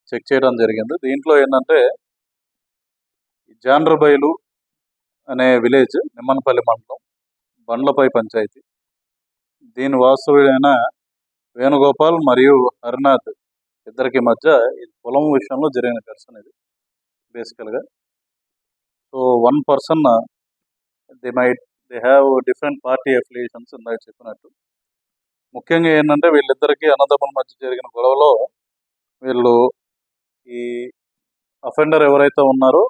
Check చేయడం జరిగింది. దీంట్లో ఏంటంటే జాండ్రబైలు అనే విలేజ్, నిమ్మనపల్లి మండలం, బండ్లపై పంచాయతీ. దీని వాస్తవుడైన వేణుగోపాల్ మరియు హరినాథ్ ఇద్దరికి మధ్య ఇది పొలం విషయంలో జరిగిన ఘర్షణ ఇది బేసికల్గా. So one person they have different party affiliations ఇందాక చెప్పినట్టు. ముఖ్యంగా ఏంటంటే వీళ్ళిద్దరికీ అన్నదమ్ముల మధ్య జరిగిన గొడవలో వీళ్ళు ఈ అఫెండర్ ఎవరైతే ఉన్నారో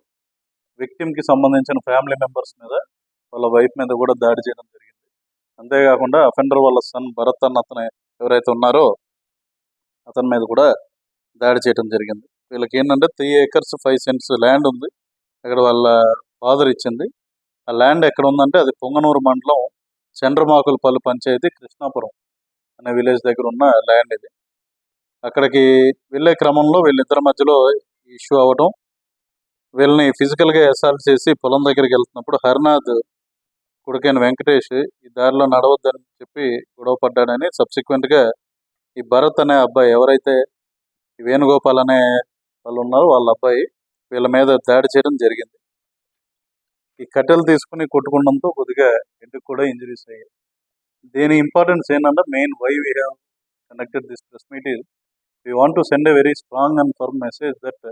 విక్టిమ్కి సంబంధించిన ఫ్యామిలీ మెంబర్స్ మీద, వాళ్ళ వైఫ్ మీద కూడా దాడి చేయడం జరిగింది. అంతేకాకుండా అఫెండర్ వాళ్ళ సన్ భరత్ అన్న అతను ఎవరైతే ఉన్నారో అతని మీద కూడా దాడి చేయడం జరిగింది. వీళ్ళకి ఏంటంటే 3 acres 5 cents ల్యాండ్ ఉంది, అక్కడ వాళ్ళ ఫాదర్ ఇచ్చింది. ఆ ల్యాండ్ ఎక్కడ ఉందంటే అది పొంగనూరు మండలం చంద్రమాకులపల్లి పంచాయతీ కృష్ణాపురం అనే విలేజ్ దగ్గర ఉన్న ల్యాండ్ ఇది. అక్కడికి వెళ్ళే క్రమంలో వీళ్ళిద్దరి మధ్యలో ఇష్యూ అవ్వడం, వీళ్ళని ఫిజికల్గా అసాల్ట్ చేసి పొలం దగ్గరికి వెళ్తున్నప్పుడు హరినాథ్ కొడుకైన వెంకటేష్ ఈ దారిలో నడవద్దని చెప్పి గొడవ పడ్డాడని సబ్సిక్వెంట్గా ఈ భరత్ అనే అబ్బాయి, ఎవరైతే ఈ వేణుగోపాల్ అనే వాళ్ళు ఉన్నారో వాళ్ళ అబ్బాయి, వీళ్ళ మీద దాడి చేయడం జరిగింది. ఈ కట్టెలు తీసుకుని కొట్టుకోవడంతో కొద్దిగా ఇంటికి కూడా ఇంజరీస్ అయ్యాయి. దీని ఇంపార్టెన్స్ ఏంటంటే main why we have conducted this press meet is we want to send a very strong and firm message that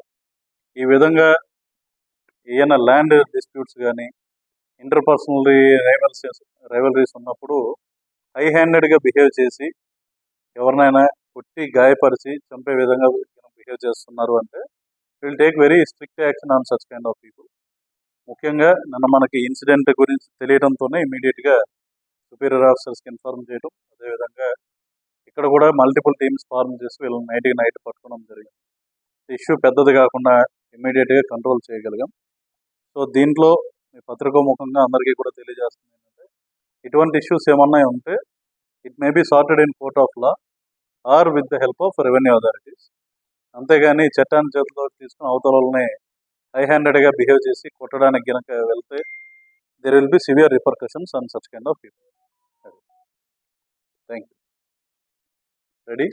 ఈ విధంగా ఏమైనా ల్యాండ్ డిస్ప్యూట్స్ కానీ ఇంటర్పర్సనల్ రైవలరీస్ ఉన్నప్పుడు హై హ్యాండెడ్గా బిహేవ్ చేసి ఎవరినైనా కొట్టి గాయపరిచి చంపే విధంగా బిహేవ్ చేస్తున్నారు అంటే will take very strict action on such kind of people. ముఖ్యంగా నిన్న మనకి ఇన్సిడెంట్ గురించి తెలియడంతోనే ఇమీడియట్గా సుపీరియర్ ఆఫీసర్స్కి ఇన్ఫార్మ్ చేయడం, అదేవిధంగా ఇక్కడ కూడా మల్టిపుల్ టీమ్స్ ఫార్మ్ చేసి వీళ్ళని నైట్ పట్టుకోవడం జరిగింది. ఇష్యూ పెద్దది కాకుండా ఇమీడియట్గా కంట్రోల్ చేయగలిగాం. సో దీంట్లో మీ పత్రికోముఖంగా అందరికీ కూడా తెలియజేస్తుంది ఏంటంటే ఇటువంటి ఇష్యూస్ ఏమన్నా ఉంటే it may be sorted in court of law or with the help of revenue authorities. అంతేగాని చట్టాన్ని చేతిలోకి తీసుకుని అవతల వాళ్ళని హై హ్యాండెడ్గా బిహేవ్ చేసి కొట్టడానికి కనుక వెళ్తే there will be severe repercussions on such kind of people. Thank you. Ready?